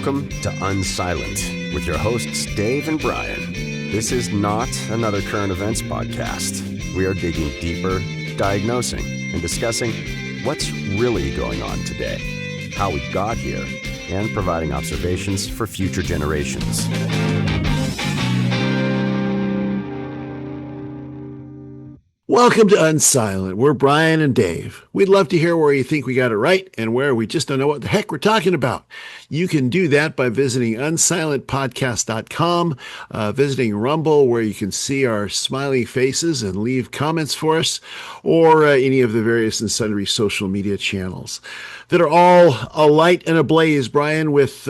Welcome to Unsilent with your hosts Dave and Brian. This is not another current events podcast. We are digging deeper, diagnosing, and discussing what's really going on today, how we got here, and providing observations for future generations. Welcome to Unsilent. We're Brian and Dave. We'd love to hear where you think we got it right and where we just don't know what the heck we're talking about. You can do that by visiting unsilentpodcast.com, visiting Rumble, where you can see our smiling faces and leave comments for us, or any of the various and sundry social media channels that are all alight and ablaze, Brian, with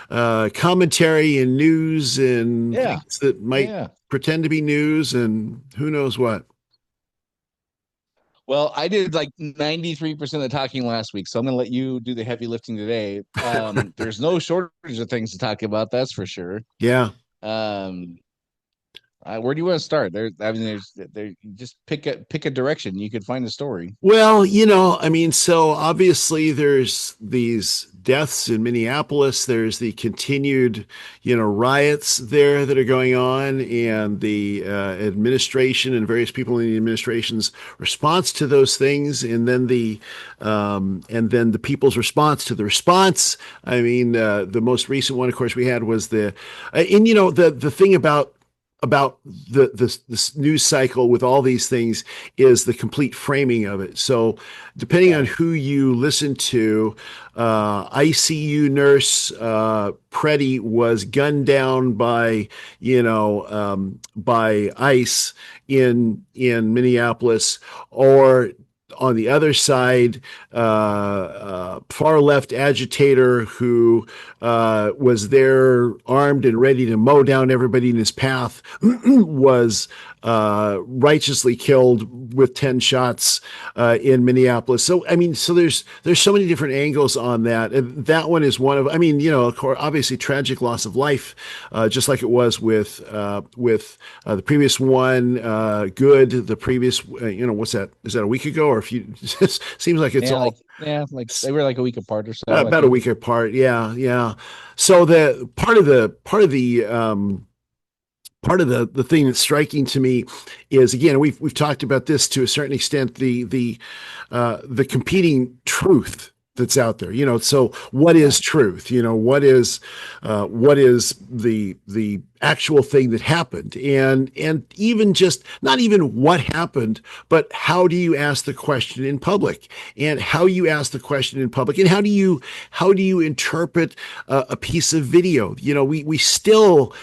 commentary and news and things that might pretend to be news and who knows what. Well, I did like 93% of the talking last week, so I'm going to let you do the heavy lifting today. There's no shortage of things to talk about, that's for sure. Yeah. Where do you want to start? Just pick a direction. You could find a story. Well, so obviously there's these deaths in Minneapolis. There's the continued, riots there that are going on, and the administration and various people in the administration's response to those things, and then the people's response to the response. I mean, the most recent one, of course, we had was the thing about this news cycle with all these things is the complete framing of it. So depending on who you listen to, ICU nurse Preddy was gunned down by ICE in Minneapolis, or on the other side, far left agitator who was there armed and ready to mow down everybody in his path was righteously killed with 10 shots in Minneapolis. So, there's so many different angles on that. And that one is one of, of course, obviously tragic loss of life, just like it was with the previous one, the previous, what's that? Is that a week ago or a few? Seems like it's they were like a week apart or so. About a week apart. Yeah. So the part of the thing that's striking to me is, again, we've talked about this to a certain extent, the competing truth that's out there. So what is truth? What is the actual thing that happened, and even just not even what happened, but how do you ask the question in public, and how you ask the question in public, and how do you interpret a piece of video? We still,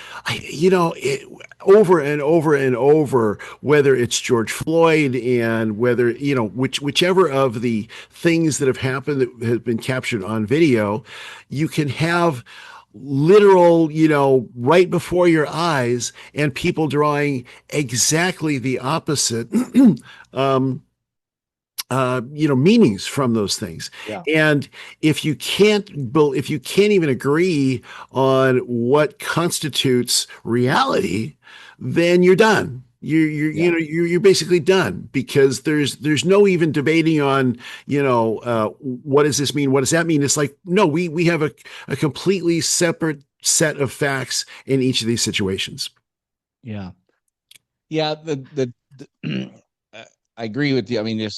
over and over and over, whether it's George Floyd and whether, whichever of the things that have happened that have been captured on video, you can have literal, right before your eyes, and people drawing exactly the opposite, meanings from those things. Yeah. And if you can't even agree on what constitutes reality, then you're done. You're basically done, because there's no even debating on, what does this mean? What does that mean? It's like, no, we have a completely separate set of facts in each of these situations. Yeah. I agree with you. I don't even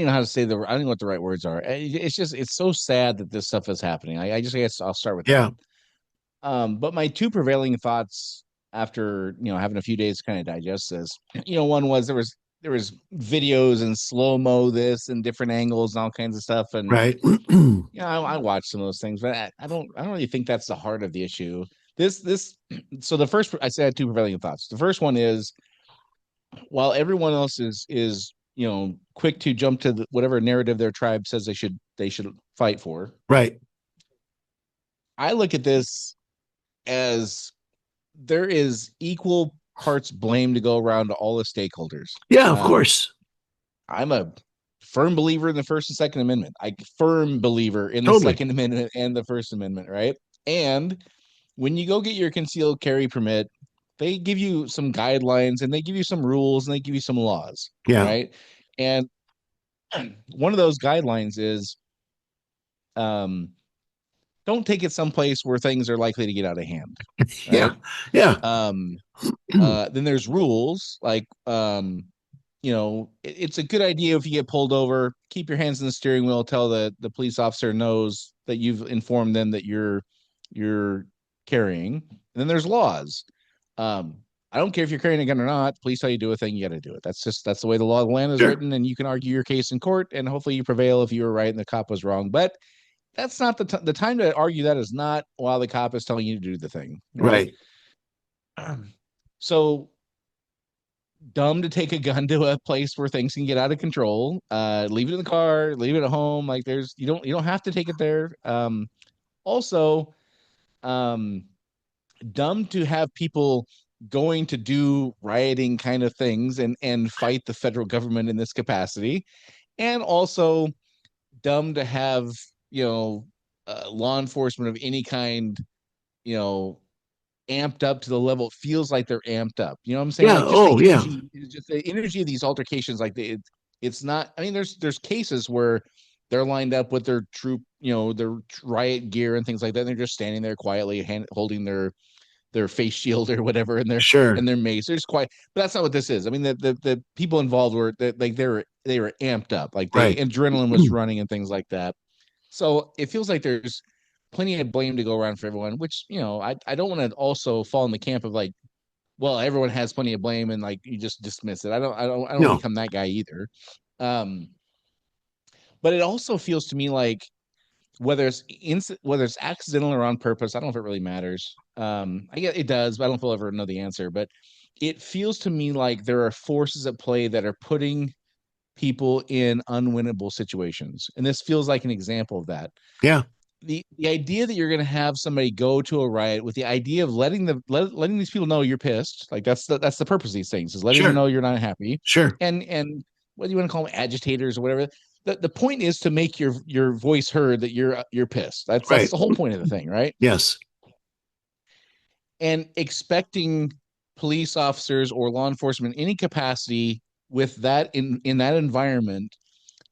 know how to say I don't know what the right words are. It's so sad that this stuff is happening. I guess I'll start with that. But my two prevailing thoughts after, having a few days to kind of digest this, one was there was videos and slow-mo this and different angles and all kinds of stuff. And right. I watched some of those things, but I don't really think that's the heart of the issue. So the first, I said I had two prevailing thoughts. The first one is, while everyone else is quick to jump to whatever narrative their tribe says they should fight for. Right. I look at this as there is equal parts blame to go around to all the stakeholders. Yeah, of course. I'm a firm believer in the First and Second Amendment. Firm believer in the Second Amendment and the First Amendment, right? And when you go get your concealed carry permit, they give you some guidelines and they give you some rules and they give you some laws. Yeah. Right. And one of those guidelines is um, don't take it someplace where things are likely to get out of hand, Yeah. right? Yeah. Um, then there's rules like it's a good idea if you get pulled over, keep your hands in the steering wheel, tell the police officer knows that you've informed them that you're carrying. And then there's laws. Um, I don't care if you're carrying a gun or not. Police tell you to do a thing, you got to do it. That's the way the law of the land is Sure. written, and you can argue your case in court, and hopefully you prevail if you were right and the cop was wrong. But that's not the time to argue. That is not while the cop is telling you to do the thing, right? Right. So dumb to take a gun to a place where things can get out of control. Leave it in the car, leave it at home. Like there's you don't have to take it there. Also, um, dumb to have people going to do rioting kind of things and fight the federal government in this capacity, and also dumb to have law enforcement of any kind you know amped up to the level it feels like they're amped up. You know what I'm saying? Yeah. Like Oh, yeah. just the energy of these altercations. Like it's not. I mean, there's cases where they're lined up with their troop, their riot gear and things like that. And they're just standing there quietly, holding their face shield or whatever, and Sure. their mace. They're just quiet, but that's not what this is. I mean, the people involved were like they were amped up, like the Right. adrenaline was running and things like that. So it feels like there's plenty of blame to go around for everyone, which, I don't want to also fall in the camp of like, well, everyone has plenty of blame and like you just dismiss it. I don't want to No. become that guy either. Um, but it also feels to me like whether it's accidental or on purpose, I don't know if it really matters. I guess it does, but I don't know if we'll ever know the answer. But it feels to me like there are forces at play that are putting people in unwinnable situations. And this feels like an example of that. Yeah. The idea that you're going to have somebody go to a riot with the idea of letting these people know you're pissed, like that's the purpose of these things, is letting them Sure. know you're not happy, Sure. and whether you want to call them agitators or whatever, the point is to make your voice heard that you're pissed. That's Right. the whole point of the thing, right? Yes. And expecting police officers or law enforcement in any capacity with that in that environment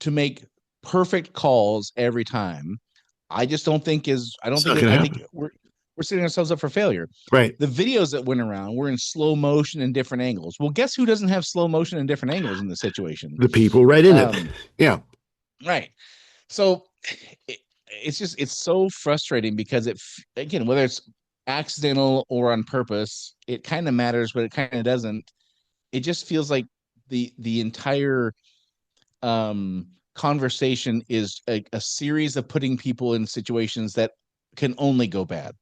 to make perfect calls every time, I just don't think is I don't It's think not it, going to I think happen. we're setting ourselves up for failure. Right. The videos that went around were in slow motion and different angles. Well, guess who doesn't have slow motion and different angles in this situation? The people right in it. Um, Yeah. right. So it, it's so frustrating because again, whether it's accidental or on purpose, it kind of matters, but it kind of doesn't. It just feels like the entire conversation is a series of putting people in situations that can only go bad.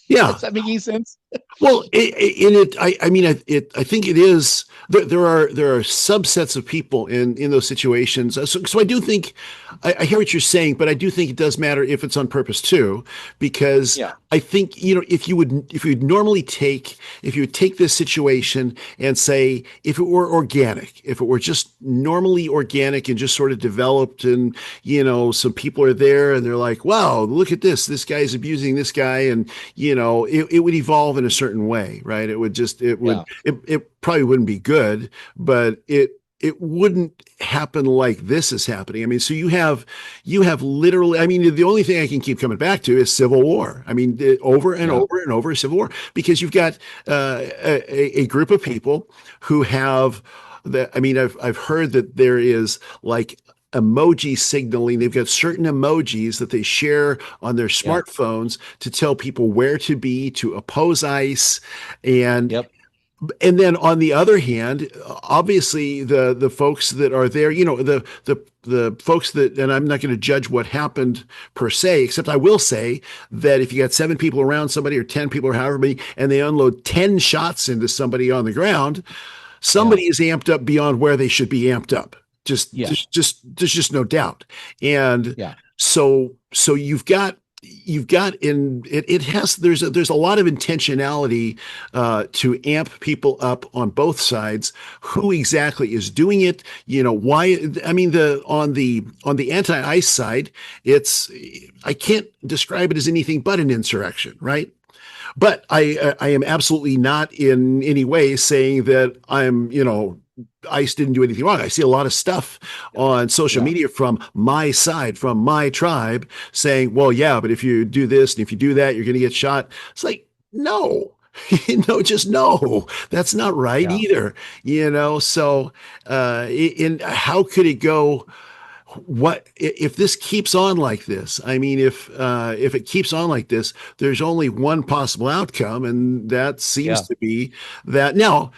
Yeah. Does that make any sense? Well, I mean, I think it is. There are subsets of people in those situations. So I do think, I hear what you're saying, but I do think it does matter if it's on purpose too, because Yeah. I think, if you would take this situation and say, if it were organic, if it were just normally organic and just sort of developed, and some people are there and they're like, wow, look at this guy's abusing this guy, and it would evolve in a certain way, right? Yeah. It probably wouldn't be good, but it wouldn't happen like this is happening. I mean, so you have literally, I mean, the only thing I can keep coming back to is civil war. I mean, over and Yeah. over and over civil war, because you've got a group of people who have that. I mean, I've heard that there is like emoji signaling. They've got certain emojis that they share on their Yeah. smartphones to tell people where to be to oppose ICE. And Yep. and then on the other hand, obviously the folks that are there, the folks that, and I'm not going to judge what happened per se, except I will say that if you got 7 people around somebody or 10 people or however many, and they unload 10 shots into somebody on the ground, Yeah. somebody is amped up beyond where they should be amped up. Just, Yeah. there's just no doubt. And Yeah. so you've got in it, it has there's a lot of intentionality to amp people up on both sides. Who exactly is doing it? Why? I mean, on the anti-ICE side, I can't describe it as anything but an insurrection, right? But I am absolutely not in any way saying that ICE didn't do anything wrong. I see a lot of stuff on social Yeah. media from my side, from my tribe, saying, well, yeah, but if you do this and if you do that, you're going to get shot. It's like, no. No, just no. That's not right Yeah. either. So in how could it go? What if this keeps on like this? I mean, if it keeps on like this, there's only one possible outcome, and that seems Yeah. to be that. Now,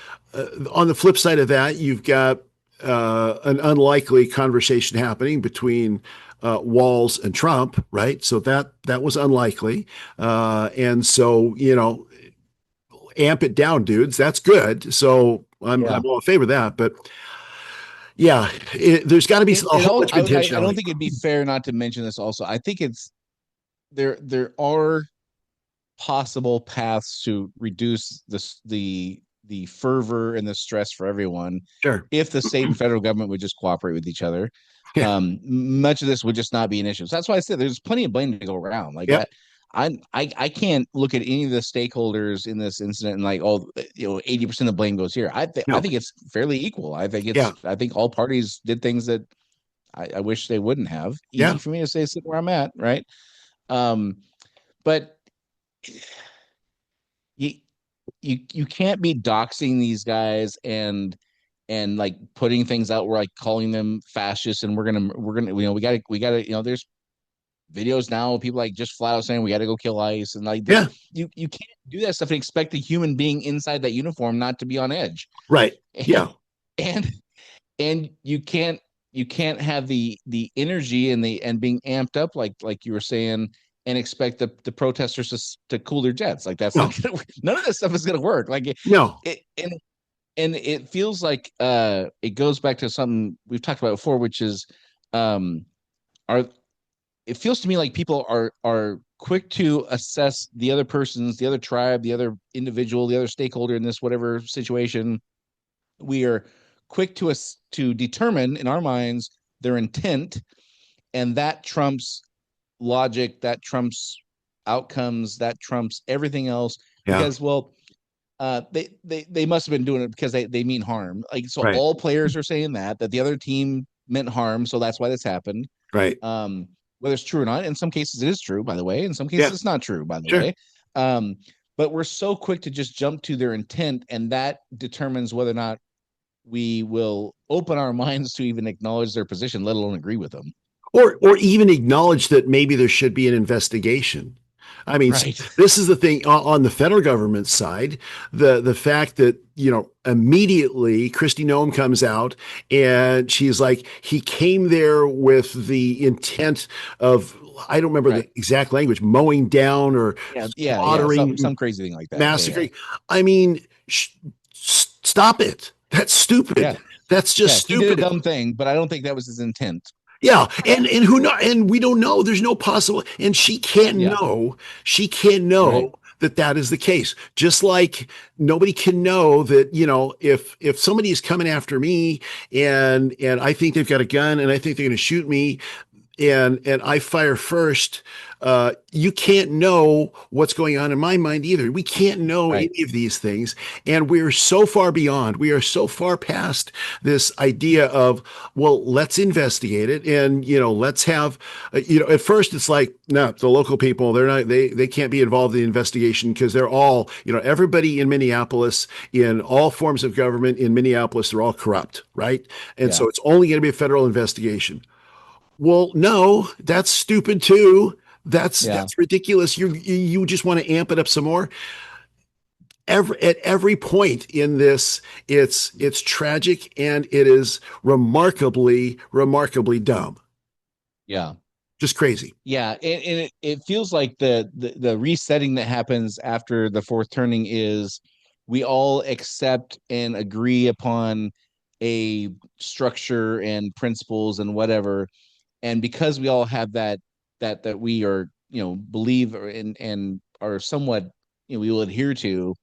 on the flip side of that, you've got an unlikely conversation happening between Walz and Trump, right? So that was unlikely, and so amp it down, dudes. That's good. So Yeah. I'm all in favor of that, but yeah, there's got to be a It whole all bunch of I don't intentionality. think it'd be fair not to mention this also. I think it's there are possible paths to reduce the fervor and the stress for everyone Sure. if the state and federal government would just cooperate with each other. Yeah. Much of this would just not be an issue. So that's why I said there's plenty of blame to go around. Like Yep. I can't look at any of the stakeholders in this incident and like, oh, 80% of the blame goes here. I No. think it's fairly equal. Yeah. I think all parties did things that I wish they wouldn't have. Easy Yeah. for me to say, sit where I'm at, right? Um, but you you can't be doxing these guys and like putting things out. We're like calling them fascists, and we're gonna we gotta there's videos now of people like just flat out saying we got to go kill ICE, and like Yeah. you can't do that stuff and expect a human being inside that uniform not to be on edge. Right. Yeah. and and you can't have the energy and being amped up like you were saying and expect the protesters to cool their jets. Like that's No. not gonna none of this stuff is gonna work. Like No. it and it feels like it goes back to something we've talked about before, which is are it feels to me like people are quick to assess the other person's, the other tribe, the other individual, the other stakeholder in this whatever situation. We are quick to determine in our minds their intent, and that trumps logic, that trumps outcomes, that trumps everything else. Yeah. Because they must have been doing it because they mean harm. Like so, Right. all players are saying that the other team meant harm, so that's why this happened. Right. Whether it's true or not, in some cases it is true, by the way. In some cases Yeah. it's not true, by the Sure. way. But we're so quick to just jump to their intent, and that determines whether or not we will open our minds to even acknowledge their position, let alone agree with them. Or even acknowledge that maybe there should be an investigation. I mean, Right. this is the thing on the federal government side, the fact that, immediately Kristi Noem comes out and she's like, he came there with the intent of, I don't remember Right. the exact language, mowing down or Yeah. slaughtering, Some crazy thing like that. massacring. Yeah. I mean, stop it. That's Yeah. stupid. That's just He did a stupid. dumb thing, but I don't think that was his intent. Yeah, and who know, and we don't know. There's no possible, and she can't Yeah. know. She can't know Right. that is the case. Just like nobody can know that, if somebody is coming after me and I think they've got a gun and I think they're going to shoot me, and I fire first, you can't know what's going on in my mind either. We can't know Right. any of these things. And we're so far beyond, we are so far past this idea of, well, let's investigate it. And, let's have, at first it's like, no, the local people, they can't be involved in the investigation because they're all, everybody in Minneapolis, in all forms of government in Minneapolis, they're all corrupt, right? And so Yeah. it's only going to be a federal investigation. Well, no, that's stupid too. That's Yeah. that's ridiculous. You just want to amp it up some more. At every point in this, it's tragic and it is remarkably dumb. Yeah. Just crazy. Yeah. And it feels like the resetting that happens after the fourth turning is we all accept and agree upon a structure and principles and whatever. And because we all have that we are, believe and are somewhat, we will adhere to,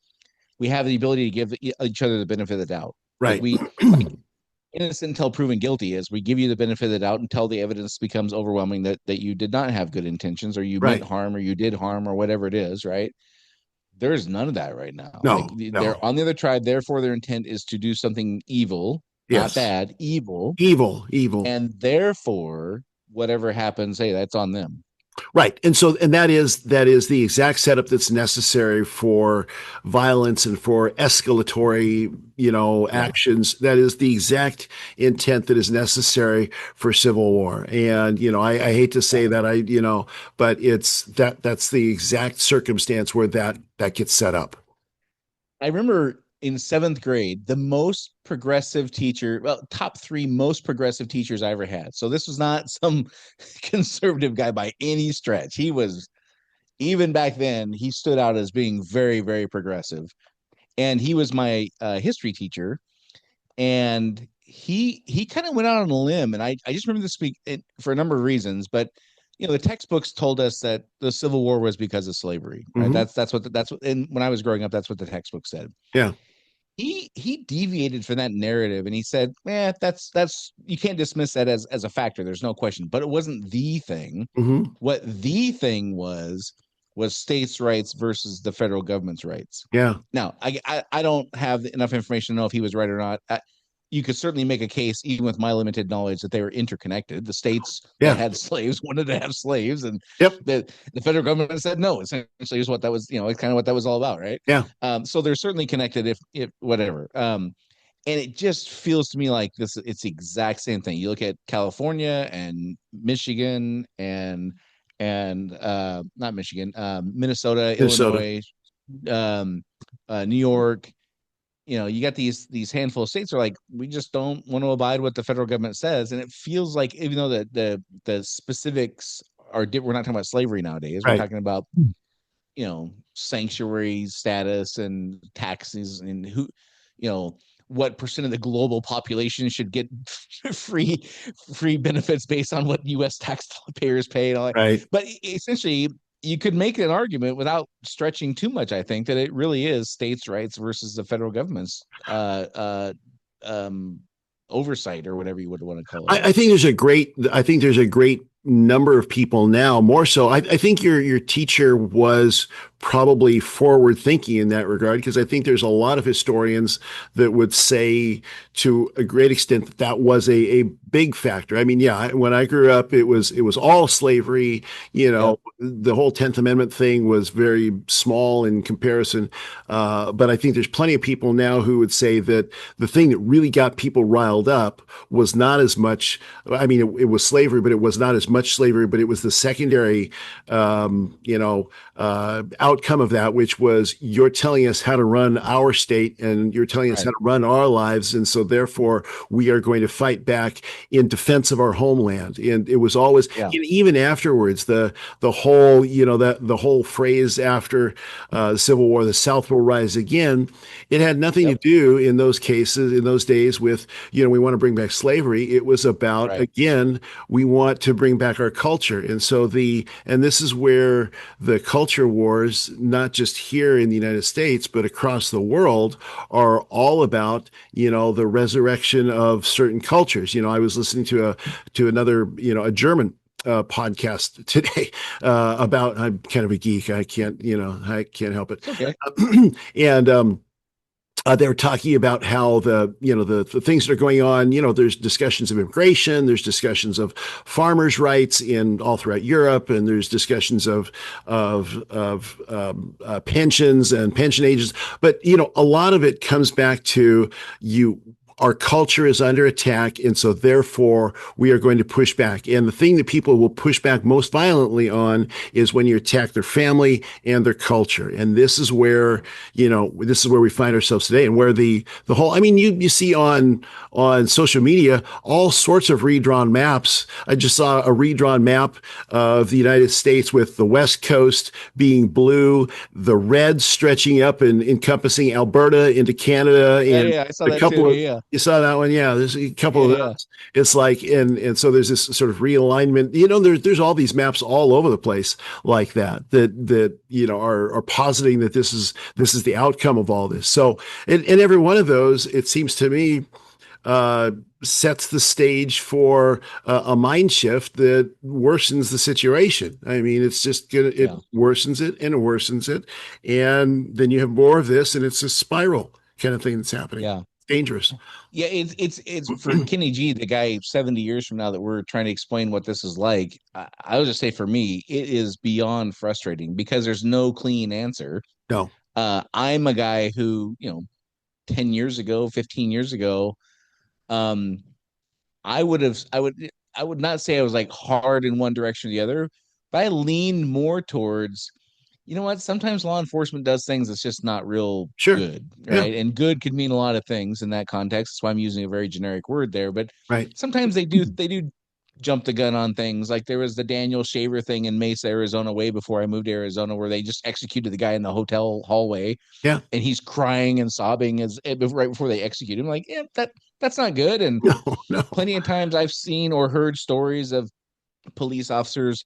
we have the ability to give each other the benefit of the doubt. Like Right. like innocent until proven guilty is we give you the benefit of the doubt until the evidence becomes overwhelming that you did not have good intentions or you meant Right. harm or you did harm or whatever it is, right? there's none of that right now. Like No, they're no. on the other tribe, therefore their intent is to do something evil, not Yes. bad, evil, Evil. and therefore whatever happens, hey, that's on them. Right. And that is the exact setup that's necessary for violence and for escalatory, Yeah. actions. That is the exact intent that is necessary for civil war. And, I hate to say that but that's the exact circumstance where that gets set up. I remember in seventh grade, the most progressive teacher, well, top three most progressive teachers I ever had. So this was not some conservative guy by any stretch. He was, even back then, he stood out as being very, very progressive. And he was my history teacher. And he kind of went out on a limb. And I just remember this speak for a number of reasons, but the textbooks told us that the Civil War was because of slavery, right? Hmm. That's what, and when I was growing up, that's what the textbook said. Yeah. He deviated from that narrative and he said, that's you can't dismiss that as a factor. There's no question, but it wasn't the thing. Hmm. What the thing was states' rights versus the federal government's rights. Yeah. Now, I don't have enough information to know if he was right or not. You could certainly make a case, even with my limited knowledge, that they were interconnected. The states that Yeah. had slaves wanted to have slaves, and Yep. the federal government said no. Essentially, is what that was. It's kind of what that was all about, right? Yeah. So they're certainly connected, if whatever. And it just feels to me like this. It's the exact same thing. You look at California and Michigan and not Michigan, Minnesota, Minnesota. Illinois, New York. You got these handful of states are like, we just don't want to abide what the federal government says, and it feels like, even though the specifics are different, we're not talking about slavery nowadays. We're Right. talking about sanctuary status and taxes and what percent of the global population should get free benefits based on what U.S. taxpayers pay and all that. Right. But essentially, you could make an argument without stretching too much, I think, that it really is states' rights versus the federal government's oversight, or whatever you would want to call it. I think there's a great number of people now, more so. I think your teacher was probably forward thinking in that regard, because I think there's a lot of historians that would say to a great extent that was a big factor. I mean, yeah, when I grew up, it was all slavery. Yep. The whole 10th Amendment thing was very small in comparison. But I think there's plenty of people now who would say that the thing that really got people riled up was not as much. I mean, it was slavery, but it was not as much slavery, but it was the secondary, outcome of that, which was, you're telling us how to run our state and you're telling us Right. how to run our lives. And so therefore we are going to fight back in defense of our homeland. And it was always, Yeah. even afterwards, the whole, the whole phrase after the Civil War, the South will rise again. It had nothing Yep. to do in those cases, in those days, with, we want to bring back slavery. It was about, Right. again, we want to bring back our culture. And so and this is where the culture wars, not just here in the United States, but across the world, are all about, the resurrection of certain cultures. I was listening to another, a German podcast today about, I'm kind of a geek. I can't help it. Okay. And they were talking about how the things that are going on. There's discussions of immigration, there's discussions of farmers' rights in all throughout Europe, and there's discussions of pensions and pension ages. But a lot of it comes back to our culture is under attack, and so therefore we are going to push back. And the thing that people will push back most violently on is when you attack their family and their culture. And this is where we find ourselves today, and where the whole, I mean, you see on social media all sorts of redrawn maps. I just saw a redrawn map of the United States with the West Coast being blue, the red stretching up and encompassing Alberta into Canada, and Yeah, I saw a that couple too. of Yeah. you saw that one? Yeah, there's a couple of Yeah. those. It's like, and so there's this sort of realignment. There's all these maps all over the place like that are positing that this is the outcome of all this. So, and every one of those, it seems to me, sets the stage for a mind shift that worsens the situation. I mean, it's just it worsens it and it worsens it, and then you have more of this, and it's a spiral kind of thing that's happening. Yeah. Dangerous. Yeah, it's for Kenny G, the guy 70 years from now that we're trying to explain what this is like. I would just say for me, it is beyond frustrating because there's no clean answer. No. I'm a guy who, 10 years ago, 15 years ago, um, I would not say I was like hard in one direction or the other, but I leaned more towards, you know what? Sometimes law enforcement does things that's just not real Sure. good, Yeah. right? And good could mean a lot of things in that context. That's why I'm using a very generic word there. But Right. sometimes they do jump the gun on things. Like there was the Daniel Shaver thing in Mesa, Arizona, way before I moved to Arizona, where they just executed the guy in the hotel hallway, Yeah. and he's crying and sobbing as right before they execute him. Like, yeah, that's not good. And No. No. plenty of times I've seen or heard stories of police officers,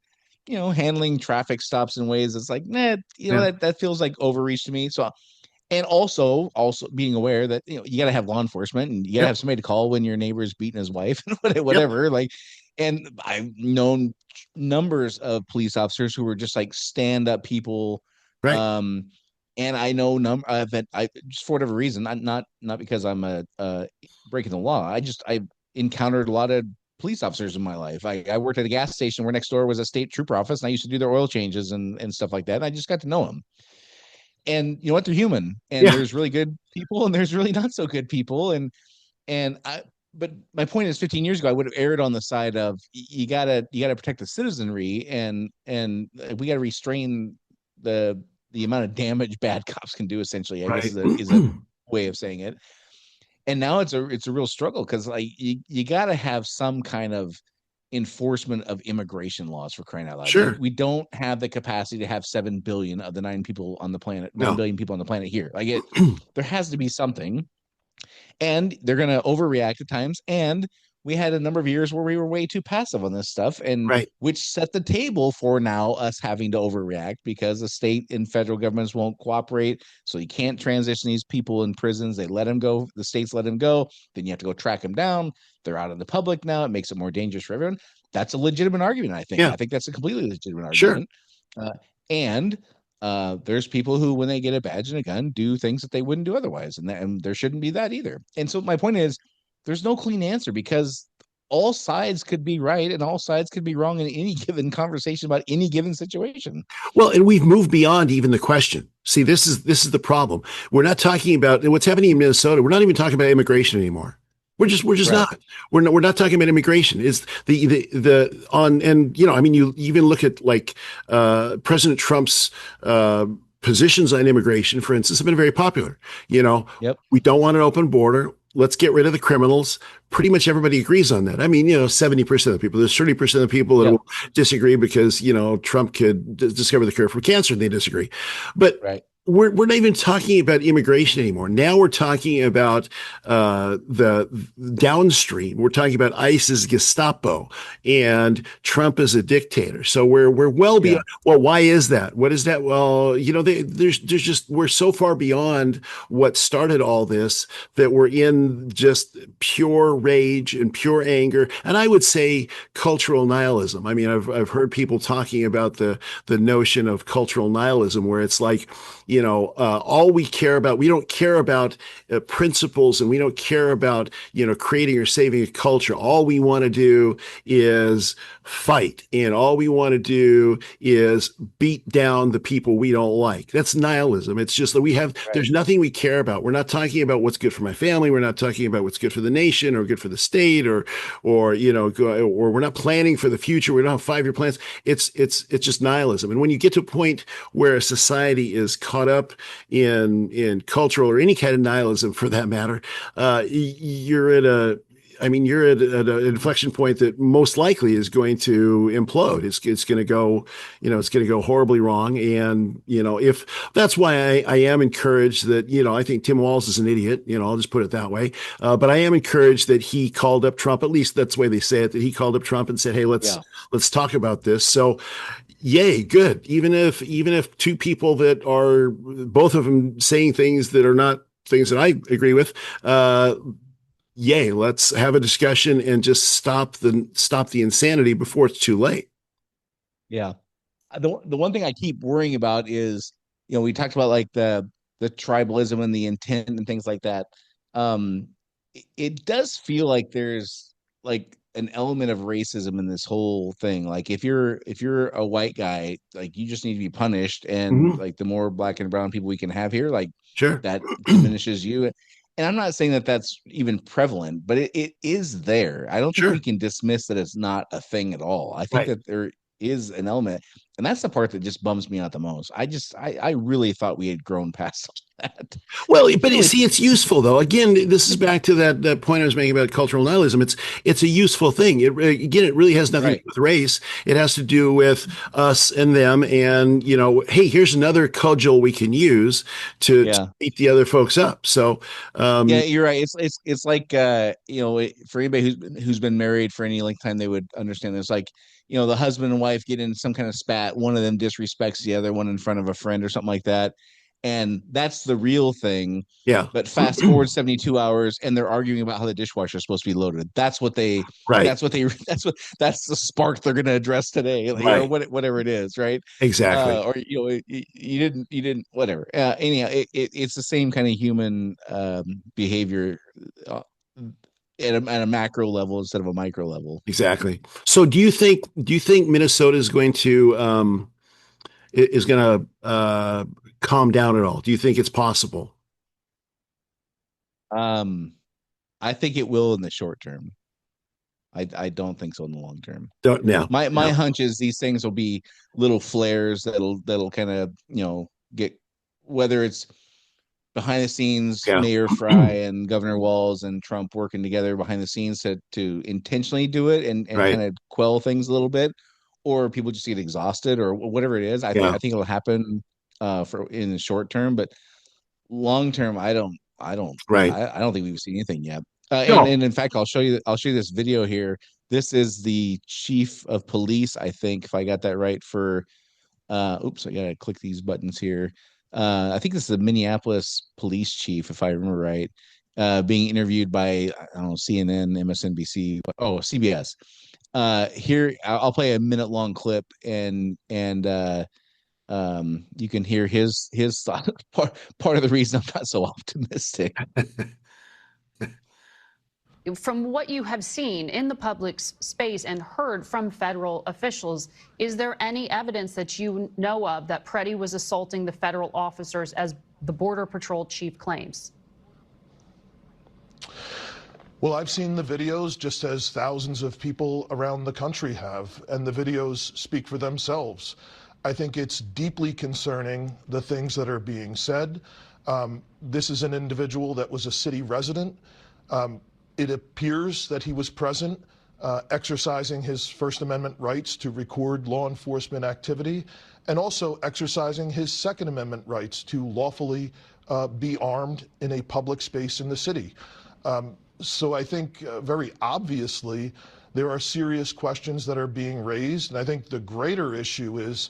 handling traffic stops in ways that's like, nah, Yeah. that feels like overreach to me. So, and also being aware that, you got to have law enforcement and you got to Yep. have somebody to call when your neighbor is beating his wife and Yep. whatever. Like, and I've known numbers of police officers who were just like stand up people. Right. Um, and I know that I just for whatever reason, not because I'm breaking the law. I encountered a lot of police officers in my life. I worked at a gas station where next door was a state trooper office, and I used to do their oil changes and stuff like that. And I just got to know them. And you know what? They're human, and Yeah. there's really good people, and there's really not so good people. And I. But my point is, 15 years ago, I would have erred on the side of you gotta protect the citizenry, and we gotta restrain the amount of damage bad cops can do. Essentially, I guess Right. is a way of saying it. And now it's a real struggle because like you got to have some kind of enforcement of immigration laws, for crying out loud. Sure. We don't have the capacity to have 7 billion of the 9 people on the planet, 9 No. billion people on the planet here. Like there has to be something, and they're going to overreact at times. And we had a number of years where we were way too passive on this stuff, and Right. which set the table for now us having to overreact because the state and federal governments won't cooperate. So you can't transition these people in prisons. They let them go. The states let them go. Then you have to go track them down. They're out in the public now. It makes it more dangerous for everyone. That's a legitimate argument, I think. Yeah. I think that's a completely legitimate Sure. argument. And there's people who, when they get a badge and a gun, do things that they wouldn't do otherwise, and there shouldn't be that either. And so my point is, there's no clean answer because all sides could be right and all sides could be wrong in any given conversation about any given situation. Well, and we've moved beyond even the question. See, this is the problem. We're not talking about what's happening in Minnesota. We're not even talking about immigration anymore. We're just Right. not. We're not talking about immigration. Is the on and I mean, you even look at like President Trump's positions on immigration, for instance, have been very popular. Yep. We don't want an open border. Let's get rid of the criminals. Pretty much everybody agrees on that. I mean, 70% of the people, there's 30% of the people that will disagree because, Trump could discover the cure for cancer and they disagree. But right. We're not even talking about immigration anymore. Now we're talking about the downstream. We're talking about ICE's Gestapo and Trump as a dictator. So we're well beyond. Well, why is that? What is that? Well, there's just we're so far beyond what started all this that we're in just pure rage and pure anger, and I would say cultural nihilism. I mean, I've heard people talking about the notion of cultural nihilism, where it's like, all we care about, we don't care about principles, and we don't care about, creating or saving a culture. All we want to do is fight, and all we want to do is beat down the people we don't like. That's nihilism. It's just that there's nothing we care about. We're not talking about what's good for my family. We're not talking about what's good for the nation or good for the state, or we're not planning for the future. We don't have 5-year plans. It's just nihilism. And when you get to a point where a society is caught up in cultural or any kind of nihilism, for that matter, you're at an inflection point that most likely is going to implode. It's going to go, it's going to go horribly wrong. And, if that's why I am encouraged that, I think Tim Walz is an idiot, I'll just put it that way. But I am encouraged that he called up Trump. At least that's the way they say it, that he called up Trump and said, hey, let's talk about this. So, yay, good. Even if two people that are both of them saying things that are not things that I agree with, yay, let's have a discussion and just stop the insanity before it's too late. Yeah. The one thing I keep worrying about is, we talked about like the tribalism and the intent and things like that. It does feel like there's like an element of racism in this whole thing. Like if you're a white guy, like you just need to be punished, and Mm-hmm. like the more black and brown people we can have here, like Sure. that diminishes you. And I'm not saying that that's even prevalent, but it is there. I don't think we Sure. can dismiss that it's not a thing at all. I think Right. that there is an element, and that's the part that just bums me out the most. I really thought we had grown past that. Well, If but you you really see, it's useful though. Again, this is back to that point I was making about cultural nihilism. It's a useful thing. It really has nothing to right, do with race. It has to do with us and them. And hey, here's another cudgel we can use to yeah, beat the other folks up. So, yeah, um, you're right. It's like for anybody who's been married for any length of time, they would understand this. Like, the husband and wife get in some kind of spat, one of them disrespects the other one in front of a friend or something like that, and that's the real thing. yeah, But fast forward 72 hours and they're arguing about how the dishwasher is supposed to be loaded. right, That's the spark they're going to address today, like, or right, whatever it is, right? exactly, Or you didn't whatever. Anyhow, it's the same kind of human behavior uh, at a macro level instead of a micro level. exactly. So, do you think Minnesota is going to calm down at all? Do you think it's possible? um I think it will in the short term. I don't think so in the long term. Don't now. My No. hunch is these things will be little flares that'll kind of get, whether it's behind the scenes, Yeah. Mayor Fry and Governor Walz and Trump working together behind the scenes to intentionally do it and Right. kind of quell things a little bit, or people just get exhausted or whatever it is. I Yeah. think it'll happen for in the short term, but long term, Right. I don't think we've seen anything yet. And No. and in fact, I'll show you this video here. This is the chief of police, I think, if I got that right, for oops, I gotta click these buttons here. I think this is the Minneapolis police chief, if I remember right, being interviewed by, I don't know, CNN, MSNBC, CBS. Here, I'll play a minute long clip, and you can hear his thought. Part of the reason I'm not so optimistic. From what you have seen in the public space and heard from federal officials, is there any evidence that you know of that Preddy was assaulting the federal officers as the Border Patrol chief claims? Well, I've seen the videos just as thousands of people around the country have, and the videos speak for themselves. I think it's deeply concerning, the things that are being said. This is an individual that was a city resident. It appears that he was present, exercising his First Amendment rights to record law enforcement activity, and also exercising his Second Amendment rights to lawfully be armed in a public space in the city. So I think very obviously there are serious questions that are being raised. And I think the greater issue is,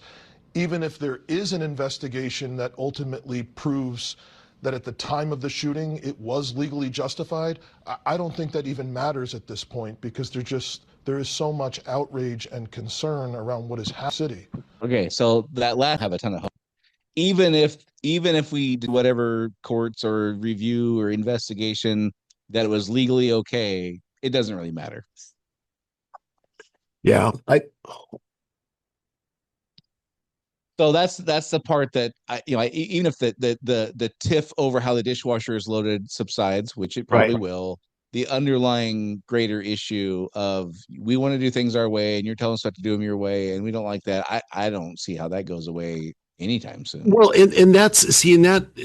even if there is an investigation that ultimately proves that at the time of the shooting it was legally justified, I don't think that even matters at this point, because there is so much outrage and concern around what is happening in the city. Okay, so that last have a ton of hope. Even if we do whatever courts or review or investigation that it was legally okay, it doesn't really matter. Yeah. So that's the part that even if the tiff over how the dishwasher is loaded subsides, which it Right. probably will, the underlying greater issue of we want to do things our way and you're telling us not to do them your way and we don't like that. I don't see how that goes away anytime soon. Well, and that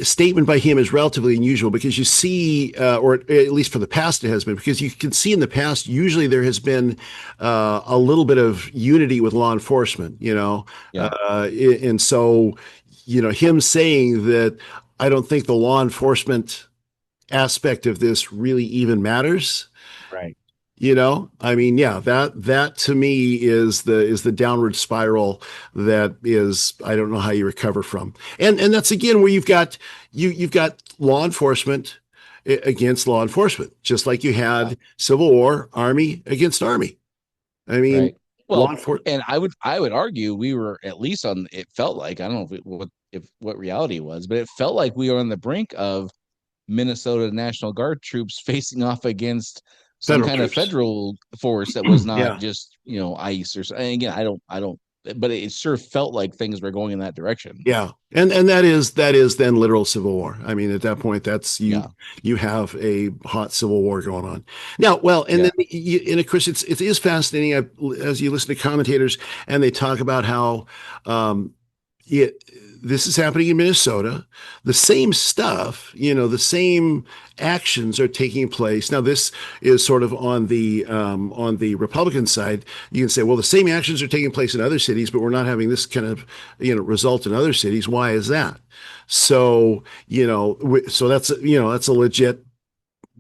statement by him is relatively unusual, because you see, or at least for the past it has been, because you can see in the past, usually there has been a little bit of unity with law enforcement, Yeah. and so, him saying that, I don't think the law enforcement aspect of this really even matters. Right. I mean, yeah, that to me is the downward spiral that is, I don't know how you recover from. And that's again where you've got law enforcement against law enforcement, just like you had Civil War, Army against Army. I mean, right. law Well, enforcement. and I would argue we were at least on. It felt like, I don't know what reality was, but it felt like we were on the brink of Minnesota National Guard troops facing off against some Federal kind of troops. federal force that was not Yeah. just, ICE or something. Again, I don't, but it sure felt like things were going in that direction. Yeah. And that is then literal civil war. I mean, at that point, that's Yeah. you have a hot civil war going on. Now, well, and Yeah. then and of course it is fascinating as you listen to commentators and they talk about how um it this is happening in Minnesota. The same stuff, the same actions are taking place. Now, this is sort of on the Republican side. You can say, well, the same actions are taking place in other cities, but we're not having this kind of result in other cities. Why is that? So so that's a legit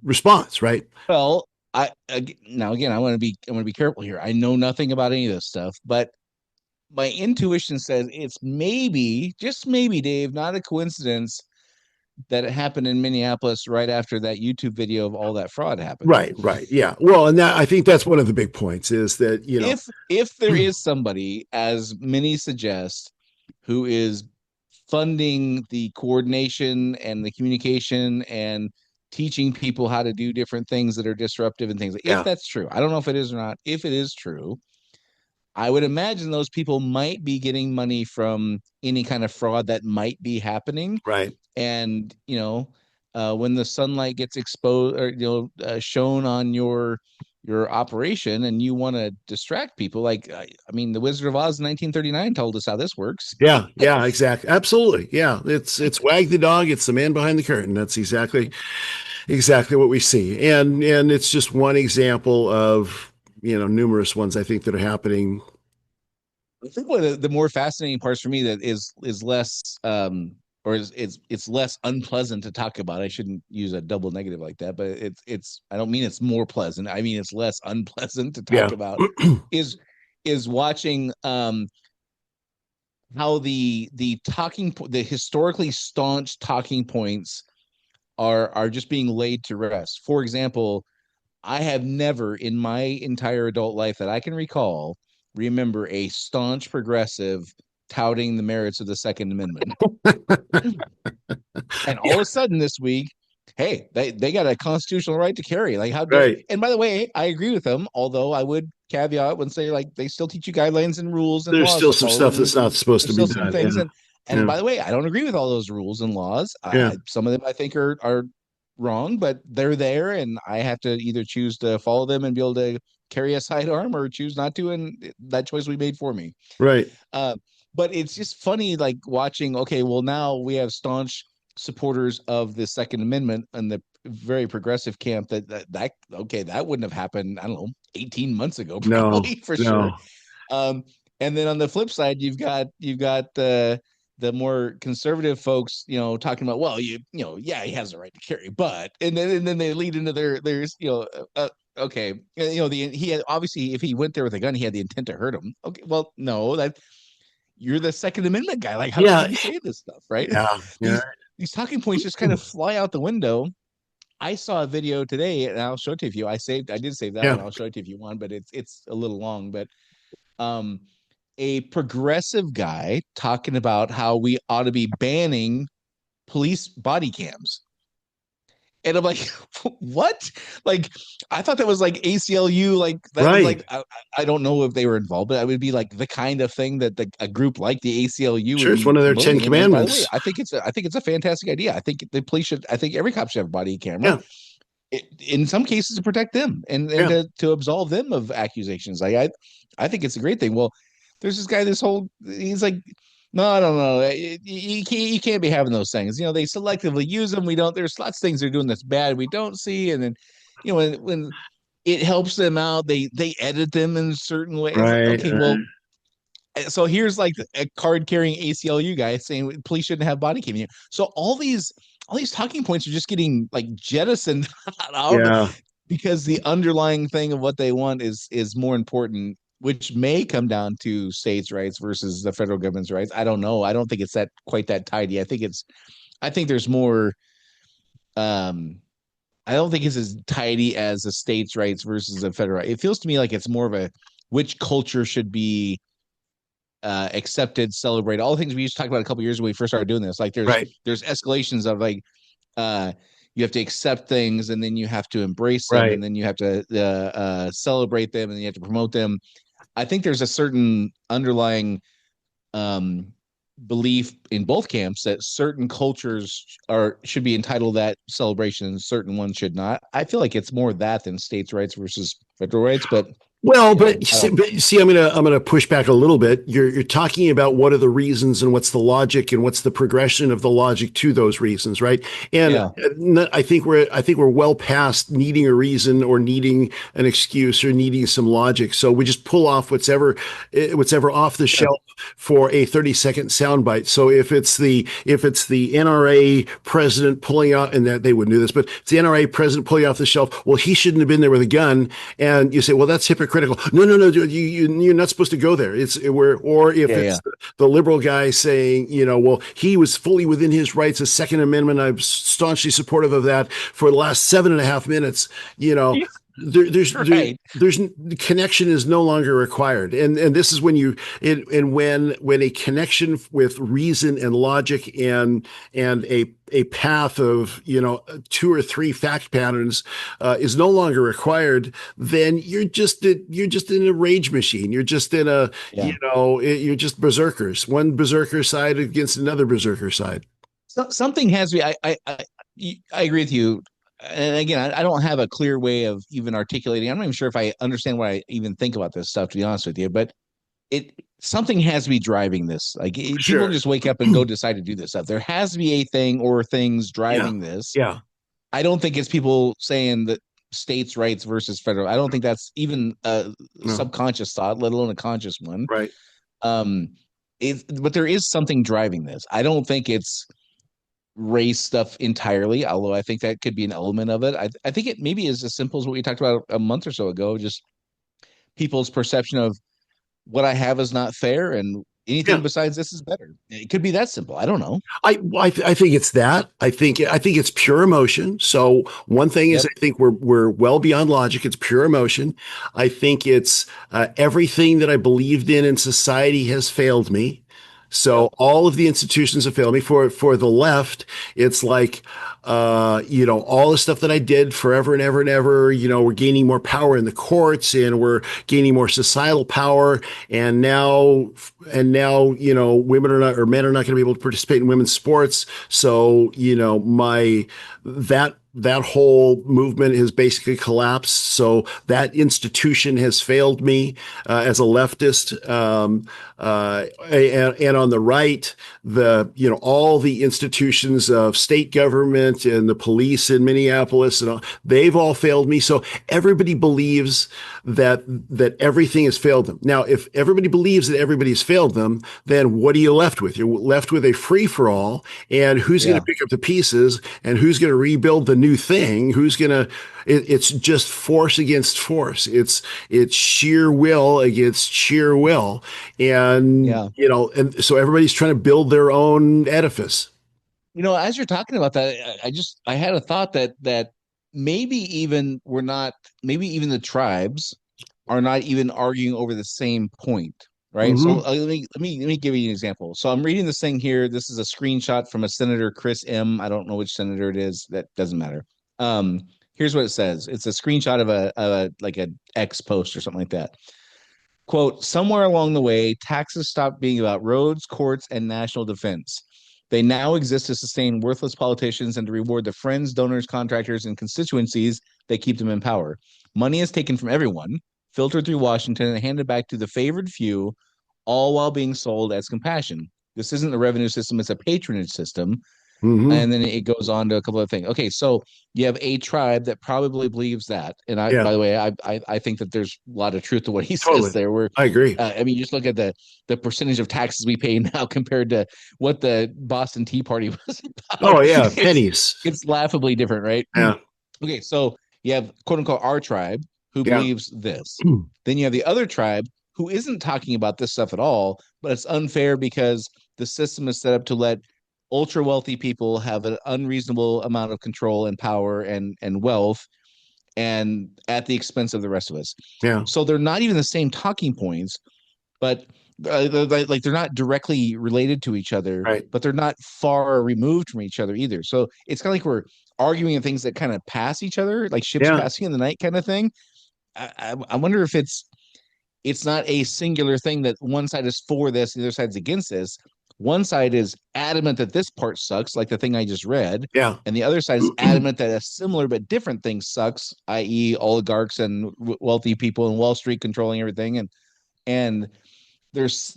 response, right? Well, now again, I want to be careful here. I know nothing about any of this stuff, but my intuition says it's maybe, just maybe, Dave, not a coincidence that it happened in Minneapolis right after that YouTube video of all that fraud happened. Right, yeah. Well, and I think that's one of the big points is that If there is somebody, as many suggest, who is funding the coordination and the communication and teaching people how to do different things that are disruptive and things, if yeah, that's true, I don't know if it is or not. If it is true, I would imagine those people might be getting money from any kind of fraud that might be happening. right. And, when the sunlight gets exposed or, shown on your operation and you want to distract people, like, I mean, the Wizard of Oz in 1939 told us how this works. Yeah, exactly. Absolutely. Yeah. It's Wag the Dog. It's the man behind the curtain. That's exactly what we see. And it's just one example of, numerous ones I think that are happening. I think one of the more fascinating parts for me that is less or it's less unpleasant to talk about. I shouldn't use a double negative like that, but it's I don't mean it's more pleasant. I mean it's less unpleasant to talk Yeah. about is watching how the historically staunch talking points are just being laid to rest. For example, I have never in my entire adult life that I can recall remember a staunch progressive touting the merits of the Second Amendment. And all of a sudden this week, hey, they got a constitutional right to carry. Like, how dare? Right. And by the way, I agree with them, although I would caveat when say, like, they still teach you guidelines and rules and There's laws still to some follow, stuff and that's not supposed to there's be still some done. things. Yeah. And Yeah. by the way, I don't agree with all those rules and laws. Yeah. Some of them I think are wrong, but they're there, and I have to either choose to follow them and be able to carry a sidearm or choose not to, and that choice we made for me. Right. Uh, but it's just funny, like, watching. Okay, well, now we have staunch supporters of the Second Amendment and the very progressive camp. That okay, that wouldn't have happened. I don't know, 18 months ago, No, probably for sure. no. And then on the flip side, you've got the more conservative folks, talking about, well, yeah, he has the right to carry, but and then they lead into there's okay, he had, obviously, if he went there with a gun, he had the intent to hurt him. Okay, well, no, that you're the Second Amendment guy. Like, how can Yeah. you say this stuff, right? Yeah. Yeah. These talking points just kind of fly out the window. I saw a video today, and I'll show it to you. I did save that Yeah. one. I'll show it to you if you want, but it's a little long. But um, a progressive guy talking about how we ought to be banning police body cams. And I'm like, what? Like, I thought that was like ACLU. Like, that was Right. like, I don't know if they were involved, but it would be like the kind of thing that a group like the ACLU would Sure. It's be one of their 10 promoting. And by the way, commandments. I think it's a fantastic idea. I think the police should. I think every cop should have a body camera. Yeah. In some cases to protect them and Yeah. to absolve them of accusations. Like, I think it's a great thing. Well, there's this guy, he's like, no, I don't know. You can't be having those things. They selectively use them. There's lots of things they're doing that's bad we don't see. And then, when it helps them out, they edit them in certain ways. Like, Right. okay, well, so here's like a card carrying ACLU guy saying police shouldn't have body cam. So all these talking points are just getting like jettisoned out Yeah. because the underlying thing of what they want is more important, which may come down to states' rights versus the federal government's rights. I don't know. I don't think it's that quite that tidy. I think there's more I don't think it's as tidy as the states' rights versus the federal right. It feels to me like it's more of a which culture should be accepted, celebrated. All the things we used to talk about a couple years when we first started doing this. Like Right. there's escalations of like you have to accept things, and then you have to embrace them, Right. and then you have to celebrate them, and then you have to promote them. I think there's a certain underlying um, belief in both camps that certain cultures should be entitled to that celebration and certain ones should not. I feel like it's more that than states' rights versus federal rights, but Well, you know, but see, I'm gonna push back a little bit. You're talking about what are the reasons and what's the logic and what's the progression of the logic to those reasons, right? And yeah, I think we're well past needing a reason or needing an excuse or needing some logic. So we just pull off whatever off the sure. shelf for a 30-second soundbite. So if it's the NRA president pulling out, and that they wouldn't do this, but it's the NRA president pulling off the shelf. Well, he shouldn't have been there with a gun, and you say, well, that's hypocritical. No, you're not supposed to go there. Or if Yeah, it's yeah. the liberal guy saying, well, he was fully within his rights. The Second Amendment, I'm staunchly supportive of that for the last 7.5 minutes. There's connection is no longer required, and this is when a connection with reason and logic and a path of 2 or 3 fact patterns is no longer required, then you're just in a rage machine. You're just in a Yeah. you're just berserkers. One berserker side against another berserker side. Something has to be. I agree with you. And again, I don't have a clear way of even articulating. I'm not even sure if I understand what I even think about this stuff, to be honest with you. But something has to be driving this. Like people Sure. just wake up and go decide to do this stuff. There has to be a thing or things Yeah. driving this. Yeah. I don't think it's people saying that states' rights versus federal. I don't think that's even a No. subconscious thought, let alone a conscious one. Right. But there is something driving this. I don't think it's race stuff entirely, although I think that could be an element of it. I think it maybe is as simple as what we talked about a month or so ago, just people's perception of what I have is not fair and anything Yeah. besides this is better. It could be that simple. I don't know. I think it's that. I think it's pure emotion. So one thing is, Yep. I think we're well beyond logic. It's pure emotion. I think it's everything that I believed in society has failed me. So Yep. all of the institutions have failed me. For the left, it's like all the stuff that I did forever and ever and ever. We're gaining more power in the courts, and we're gaining more societal power. And now, women are not, or men are not going to be able to participate in women's sports. So, that whole movement has basically collapsed. So that institution has failed me as a leftist. And on the right, all the institutions of state government and the police in Minneapolis, and they've all failed me. So everybody believes that everything has failed them. Now, if everybody believes that everybody's failed them, then what are you left with? You're left with a free for all, and who's going to pick up the pieces, and who's going to rebuild the new thing? It's just force against force. It's sheer will against sheer will. And, and so everybody's trying to build their own edifice. As you're talking about that, I had a thought that maybe even the tribes are not even arguing over the same point, right? Mm-hmm. So let me give you an example. So I'm reading this thing here. This is a screenshot from a Senator Chris M. I don't know which senator it is. That doesn't matter. Here's what it says. It's a screenshot of a like an X post or something like that. Quote, somewhere along the way, taxes stopped being about roads, courts, and national defense. They now exist to sustain worthless politicians and to reward the friends, donors, contractors, and constituencies that keep them in power. Money is taken from everyone, filtered through Washington, and handed back to the favored few, all while being sold as compassion. This isn't a revenue system, it's a patronage system. Mm-hmm. And then it goes on to a couple of things. Okay, so you have a tribe that probably believes that. And by the way, I think that there's a lot of truth to what he says there. I agree. Just look at the percentage of taxes we pay now compared to what the Boston Tea Party was about. Oh yeah, pennies. It's laughably different, right? Yeah. Okay, so you have quote unquote our tribe who believes this. Then you have the other tribe who isn't talking about this stuff at all, but it's unfair because the system is set up to let ultra wealthy people have an unreasonable amount of control and power and wealth, and at the expense of the rest of us. Yeah. So they're not even the same talking points, but they're not directly related to each other, Right. but they're not far removed from each other either. So it's kind of like we're arguing in things that kind of pass each other, like ships Yeah. passing in the night kind of thing. I wonder if it's not a singular thing that one side is for this, the other side's against this. One side is adamant that this part sucks, like the thing I just read. Yeah. And the other side is adamant that a similar but different thing sucks, i.e., oligarchs and wealthy people and Wall Street controlling everything. And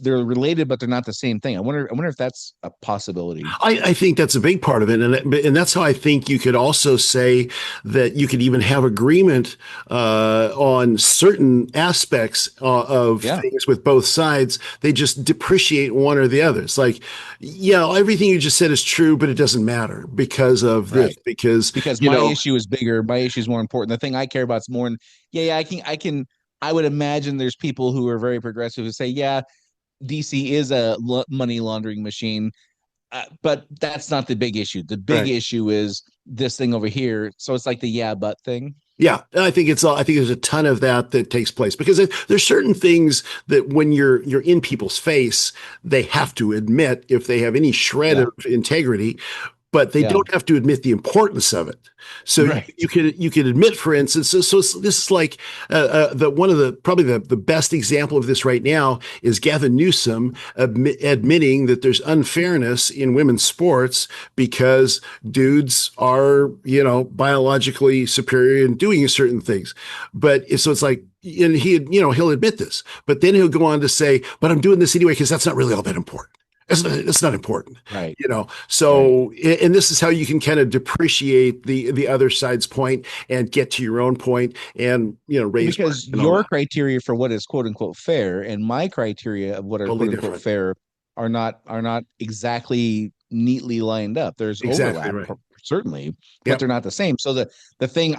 they're related, but they're not the same thing. I wonder if that's a possibility. I think that's a big part of it, and that's how I think you could also say that you could even have agreement on certain aspects of things with both sides. They just depreciate one or the other. It's like, yeah, everything you just said is true, but it doesn't matter because of this. Because my issue is bigger. My issue is more important. The thing I care about is more. I would imagine there's people who are very progressive who say, yeah, DC is a money laundering machine, but that's not the big issue. The big issue is this thing over here. So it's like the yeah, but thing. Yeah, I think I think there's a ton of that takes place because there's certain things that when you're in people's face, they have to admit if they have any shred of integrity, but they don't have to admit the importance of it. So you could admit, for instance, so this is like one of the probably the best example of this right now is Gavin Newsom admitting that there's unfairness in women's sports because dudes are biologically superior in doing certain things, but so it's like. And he'll admit this, but then he'll go on to say, "But I'm doing this anyway because that's not really all that important." It's not important, right? So, and this is how you can kind of depreciate the other side's point and get to your own point, and raise because your criteria for what is quote unquote fair and my criteria of what are totally quote unquote fair are not exactly neatly lined up. There's overlap, certainly, but they're not the same. So the thing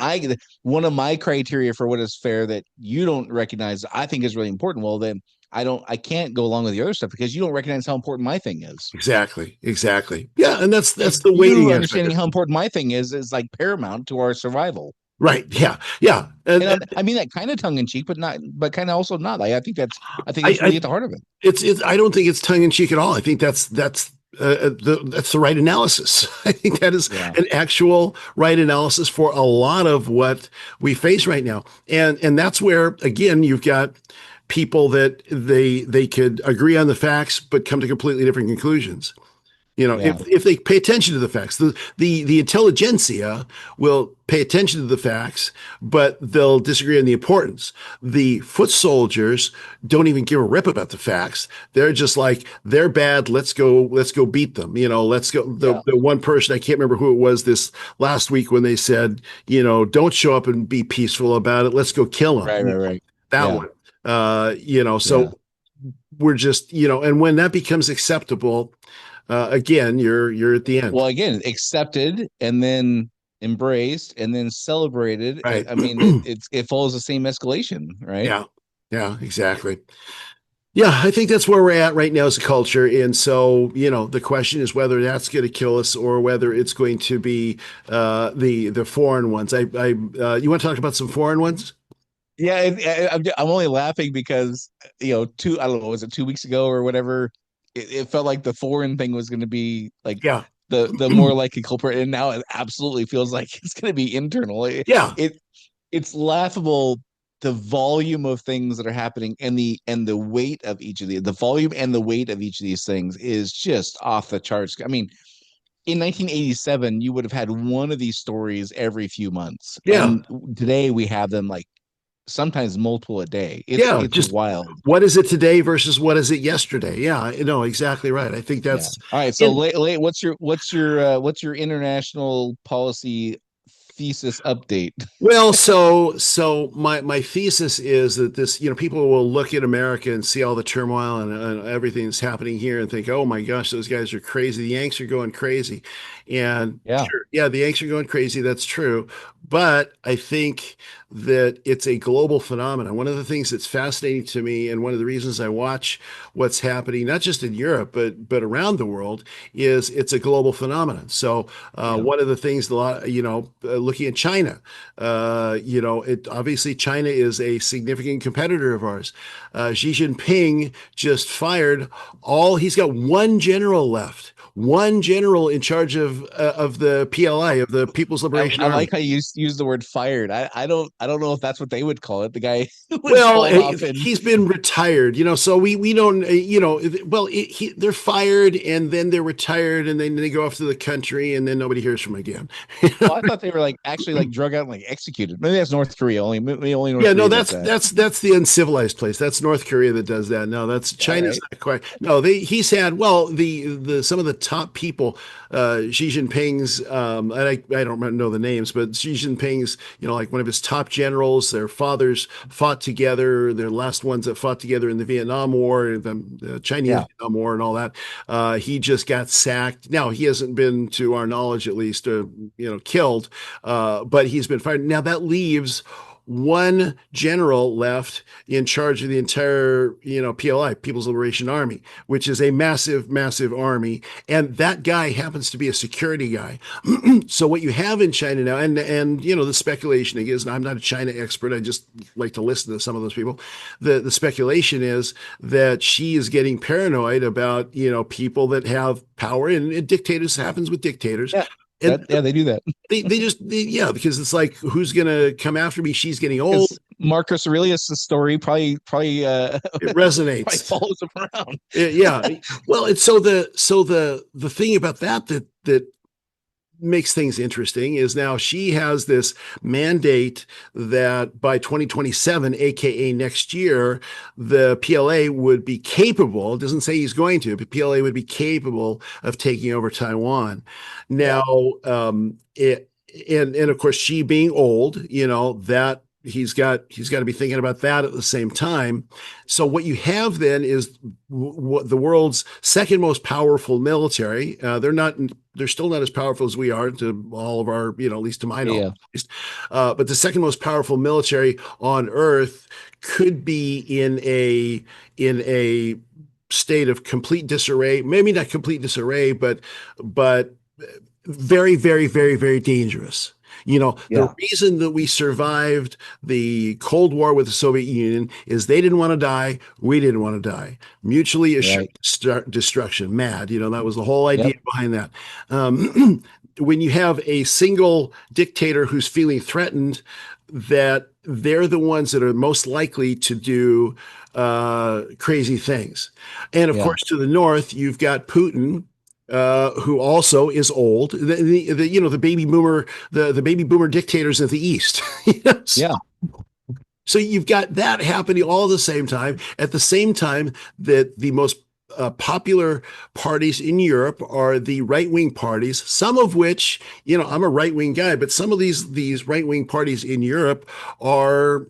one of my criteria for what is fair that you don't recognize, I think is really important. Well, then I can't go along with the other stuff because you don't recognize how important my thing is. Exactly. Yeah, and that's the weighting. Understanding how important my thing is like paramount to our survival. Right. Yeah. And I mean that kind of tongue in cheek, but kind of also not. I think that's really at the heart of it. It's I don't think it's tongue in cheek at all. I think that's the right analysis. I think that is an actual right analysis for a lot of what we face right now, and that's where again you've got people that they could agree on the facts but come to completely different conclusions. If they pay attention to the facts, the intelligentsia will pay attention to the facts, but they'll disagree on the importance. The foot soldiers don't even give a rip about the facts. They're just like, they're bad. Let's go beat them. Let's go. The one person, I can't remember who it was this last week when they said, don't show up and be peaceful about it. Let's go kill them. Right. That one. So we're just, and when that becomes acceptable, again, you're at the end. Well, again, accepted and then embraced and then celebrated. Right. I mean, it follows the same escalation, right? Yeah, exactly. Yeah, I think that's where we're at right now as a culture. And so, the question is whether that's going to kill us or whether it's going to be the foreign ones. You want to talk about some foreign ones? Yeah, I'm only laughing because I don't know, was it 2 weeks ago or whatever? It felt like the foreign thing was going to be like the more likely culprit, and now it absolutely feels like it's going to be internal. It's laughable, the volume of things that are happening and the weight of each of the volume and the weight of each of these things is just off the charts. I mean, in 1987, you would have had one of these stories every few months. And today we have them like sometimes multiple a day. It's just wild. What is it today versus what is it yesterday? Yeah, exactly right. I think that's all right. So what's your international policy thesis update? Well, so my thesis is that this, people will look at America and see all the turmoil and everything that's happening here and think, oh my gosh, those guys are crazy. The Yanks are going crazy. And the Yanks are going crazy. That's true. but I think that it's a global phenomenon. One of the things that's fascinating to me, and one of the reasons I watch what's happening, not just in Europe, but around the world, is it's a global phenomenon. So Yeah. one of the things, looking at China, it obviously China is a significant competitor of ours. Xi Jinping just fired he's got one general left, one general in charge of the PLA, of the People's Liberation I Army. like how you use the word fired. I don't know if that's what they would call it. The guy who was Well, hauled off and he's been retired, so we don't, they're fired and then they're retired and then they go off to the country and then nobody hears from them again. well, I thought they were like actually like drug out and like executed. Maybe that's North Korea only. Maybe only North Yeah, no, Korea does that. that's the uncivilized place. That's North Korea that does that. No, that's All China's right. not quite. No, he's had the some of the top people, Xi Jinping's, and I don't know the names, but Xi Jinping's, like one of his top generals. Their fathers fought together. They're the last ones that fought together in the Vietnam War, the Chinese Yeah. Vietnam War, and all that. He just got sacked. Now he hasn't been, to our knowledge, at least, killed, but he's been fired. Now that leaves one general left in charge of the entire, PLI, People's Liberation Army, which is a massive, massive army. And that guy happens to be a security guy. So what you have in China now, and the speculation is, and I'm not a China expert, I just like to listen to some of those people. The speculation is that she is getting paranoid about, people that have power, and dictators happens with dictators. Yeah. And They do that. yeah, because it's like, who's gonna come after me? She's getting old. Because Marcus Aurelius' story probably It probably resonates. follows him around. Yeah. Well, it's the thing about that makes things interesting is now she has this mandate that by 2027, aka next year, the PLA would be capable, it doesn't say he's going to, but PLA would be capable of taking over Taiwan. Now, and of course, she being old, that he's got to be thinking about that at the same time. So what you have then is the world's second most powerful military. They're still not as powerful as we are, to all of our, at least to my knowledge, Yeah. at least. But the second most powerful military on Earth could be in a state of complete disarray. Maybe not complete disarray, but very, very, very, very dangerous. The reason that we survived the Cold War with the Soviet Union is they didn't want to die. We didn't want to die. Mutually assured destruction. MAD. That was the whole idea behind that. When you have a single dictator who's feeling threatened, that they're the ones that are most likely to do crazy things. And of course, to the north, you've got Putin, who also is old. The baby boomer dictators of the East. Yeah. So you've got that happening all at the same time. At the same time that the most popular parties in Europe are the right-wing parties, some of which, I'm a right-wing guy, but some of these right-wing parties in Europe are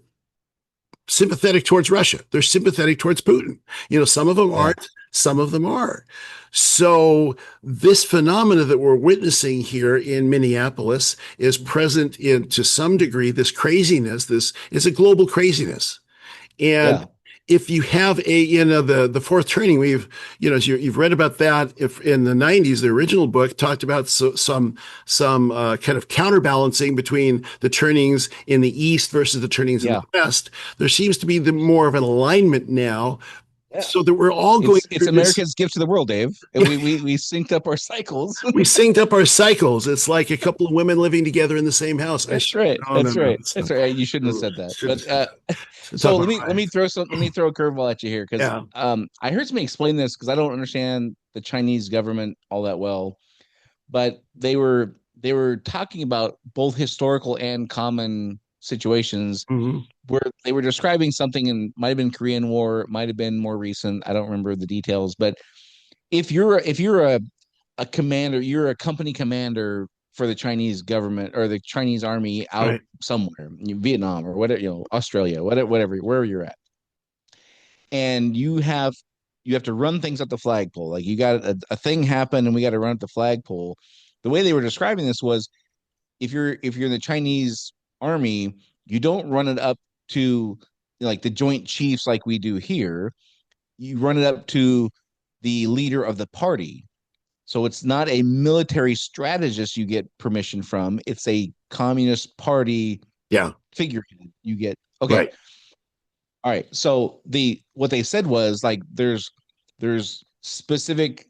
sympathetic towards Russia. They're sympathetic towards Putin. Some of them aren't, some of them are. So this phenomena that we're witnessing here in Minneapolis is present to some degree. This craziness, this is a global craziness. And if you have the fourth turning, you've read about that. If in the 90s, the original book talked about some kind of counterbalancing between the turnings in the East versus the turnings in the West. There seems to be more of an alignment now. Yeah. So that we're all going. It's America's gift to the world, Dave. And we synced up our cycles. We synced up our cycles. It's like a couple of women living together in the same house. That's right. That's right. You shouldn't have said that. But so let me throw a curveball at you here, because I heard somebody explain this, because I don't understand the Chinese government all that well, but they were talking about both historical and common situations where they were describing something, and might have been Korean War, might have been more recent. I don't remember the details, but if you're a commander, you're a company commander for the Chinese government or the Chinese army out somewhere, Vietnam or whatever, Australia, whatever, wherever you're at, and you have to run things at the flagpole. Like, you got a thing happen, and we got to run at the flagpole. The way they were describing this was, if you're in the Chinese army, you don't run it up to like the Joint Chiefs like we do here. You run it up to the leader of the party. So it's not a military strategist you get permission from. It's a Communist Party figure you get. Okay. Right. All right. So what they said was like there's specific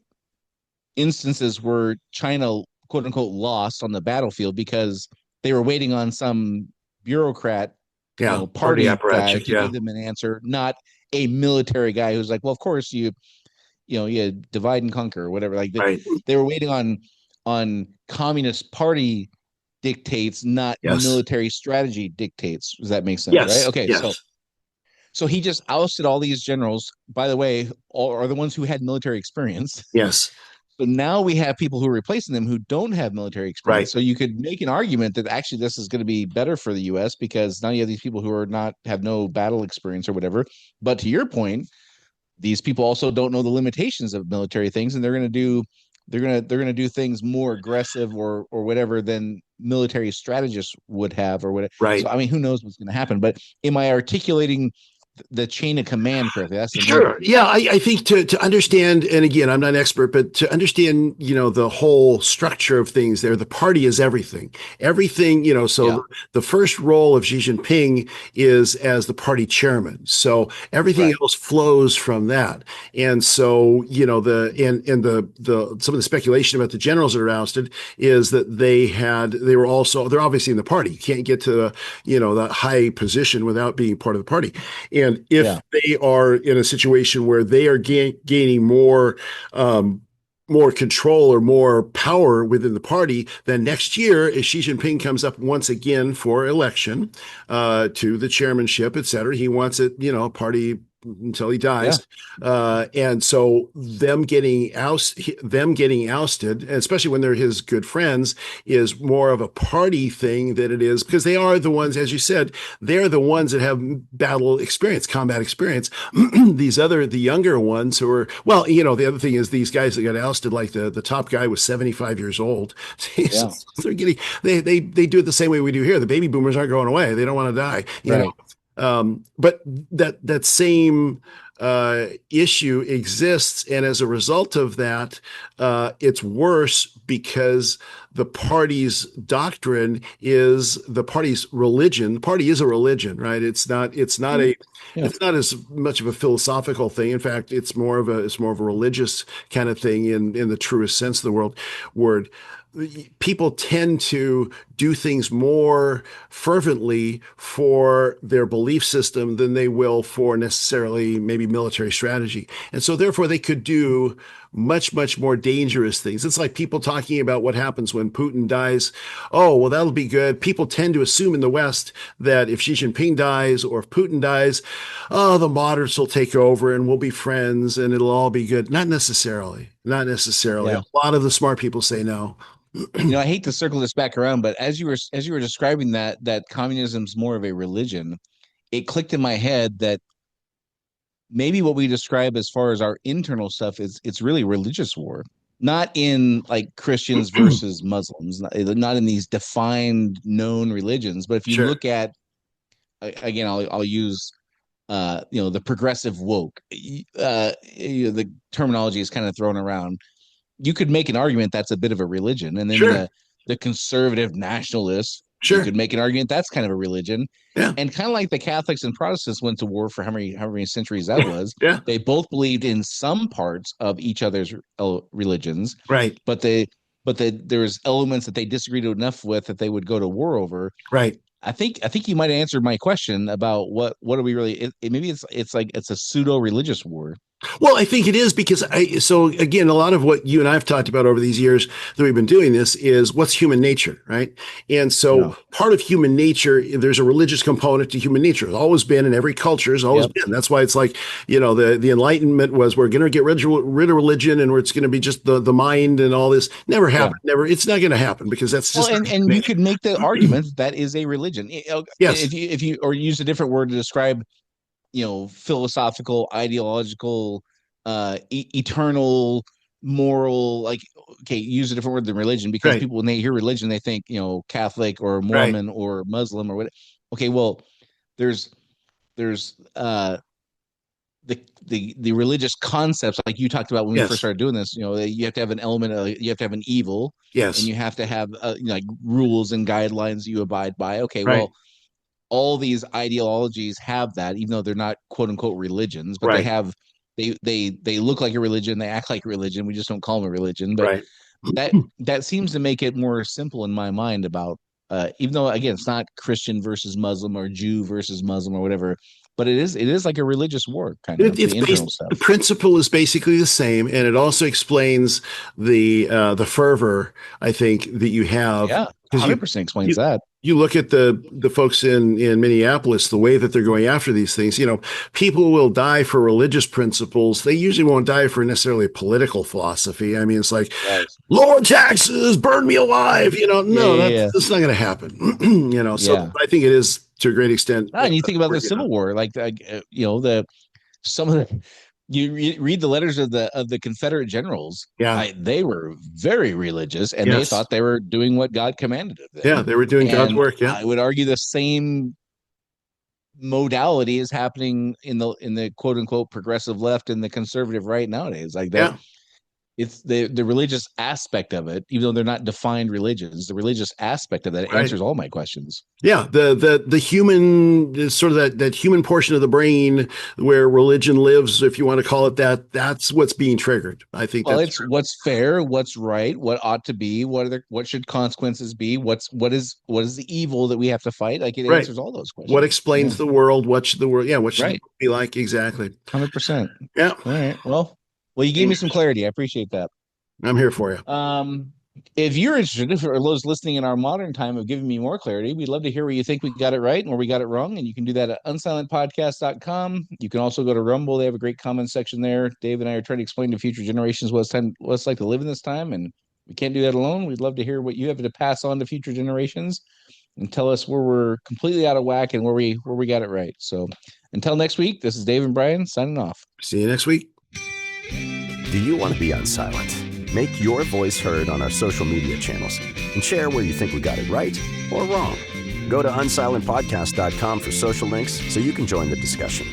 instances where China quote unquote lost on the battlefield because they were waiting on some bureaucrat, party guy to give them an answer, not a military guy who's like, well, of course you divide and conquer or whatever. Like they were waiting on Communist Party dictates, not military strategy dictates. Does that make sense? Right? Okay. Yes. So he just ousted all these generals, by the way, all are the ones who had military experience. Yes. So now we have people who are replacing them who don't have military experience. Right. So you could make an argument that actually this is going to be better for the U.S. because now you have these people who have no battle experience or whatever. But to your point, these people also don't know the limitations of military things, and they're going to do things more aggressive or whatever than military strategists would have or whatever. Right. So I mean, who knows what's going to happen? But am I articulating the chain of command correctly? That's sure. Yeah, I think to understand, and again, I'm not an expert, but to understand, the whole structure of things there, the party is everything. Everything, the first role of Xi Jinping is as the party chairman. So everything else flows from that. And so, the some of the speculation about the generals that are ousted is that they're obviously in the party. You can't get to that high position without being part of the party. And if they are in a situation where they are gaining more control or more power within the party, then next year, as Xi Jinping comes up once again for election to the chairmanship, et cetera, he wants it, party until he dies. And so them getting ousted, especially when they're his good friends, is more of a party thing than it is, because they are the ones, as you said, they're the ones that have combat experience. The younger ones who are, the other thing is these guys that got ousted, like the top guy was 75 years old. So they're they do it the same way we do here. The baby boomers aren't going away. They don't want to die. You know? But that same issue exists, and as a result of that, it's worse because the party's doctrine is the party's religion. The party is a religion, right? It's not as much of a philosophical thing. In fact, it's more of a religious kind of thing in the truest sense of the word. People tend to do things more fervently for their belief system than they will for necessarily maybe military strategy. And so therefore they could do much, much more dangerous things. It's like people talking about what happens when Putin dies. Oh, well, that'll be good. People tend to assume in the West that if Xi Jinping dies or if Putin dies, the moderates will take over and we'll be friends and it'll all be good. Not necessarily. Yeah. A lot of the smart people say no. I hate to circle this back around, but as you were describing that communism's more of a religion, it clicked in my head that maybe what we describe as far as our internal stuff is it's really religious war, not in like Christians versus Muslims, not in these defined known religions. But if you look at, again, I'll use the progressive woke, the terminology is kind of thrown around. You could make an argument that's a bit of a religion, and then the conservative nationalists, you could make an argument that's kind of a religion. And kind of like the Catholics and Protestants went to war for how many centuries that was. They both believed in some parts of each other's religions, right? But there's elements that they disagreed enough with that they would go to war over, right? I think you might answer my question about what are we really? Maybe it's like it's a pseudo religious war. Well, I think it is because so again, a lot of what you and I've talked about over these years that we've been doing this is what's human nature, right? And so part of human nature, there's a religious component to human nature. It's always been in every culture, has always been. That's why it's like, the Enlightenment was we're going to get rid of religion and it's going to be just the mind and all this. Never happened. Never. It's not going to happen because that's just. Well, and you could make the argument that is a religion. Yes. If you or use a different word to describe, philosophical, ideological, eternal moral, like, okay, use a different word than religion, because Right. people, when they hear religion, they think, Catholic or Mormon or Muslim or what. Okay, well, there's the religious concepts, like you talked about when we first Yes. started doing this. You have to have an element of, you have to have an evil, and Yes. you have to have like rules and guidelines you abide by. Okay, Right. well, all these ideologies have that, even though they're not quote unquote religions, but they Right. have, they look like a religion, they act like a religion. We just don't call them a religion. But Right. that seems to make it more simple in my mind about, even though, again, it's not Christian versus Muslim or Jew versus Muslim or whatever, but it is like a religious war, kind of It's the internal based, stuff. the principle is basically the same, and it also explains the fervor, I think, that you have, Yeah, because 100% explains you that. you look at the folks in Minneapolis, the way that they're going after these things. People will die for religious principles. They usually won't die for necessarily political philosophy. I mean, it's like Right. lower taxes, burn me alive. Yeah, No, yeah, that's yeah. that's not going to happen. So Yeah. I think it is to a great extent. And you think about the Working Civil on. War, like, the some of the, read the letters of the Confederate generals. Yeah. They were very religious, and they Yes. thought they were doing what God commanded of Yeah, them. they were doing God's And work. Yeah. I would argue the same modality is happening in the quote unquote progressive left and the conservative right nowadays. Like that, Yeah. it's the religious aspect of it, even though they're not defined religions. The religious aspect of that Right. answers all my questions. Yeah, the human, sort of that human portion of the brain where religion lives, if you want to call it that, that's what's being triggered. I think Well, that's it's true. what's fair, what's right, what ought to be, what should consequences be, what is the evil that we have to fight. Like, it Right. answers all those What questions. Yeah, explains the world? What should the world? Yeah, what should the right. world be like? Exactly. 100%. Yeah, All right. Well, you gave me some clarity. I appreciate that. I'm here for you. If you're interested, if those listening in our modern time have given me more clarity, we'd love to hear where you think we got it right and where we got it wrong. And you can do that at unsilentpodcast.com. You can also go to Rumble. They have a great comment section there. Dave and I are trying to explain to future generations what it's like to live in this time. And we can't do that alone. We'd love to hear what you have to pass on to future generations and tell us where we're completely out of whack and where we got it right. So until next week, this is Dave and Brian signing off. See you next week. Do you want to be unsilent? Make your voice heard on our social media channels and share where you think we got it right or wrong. Go to unsilentpodcast.com for social links so you can join the discussion.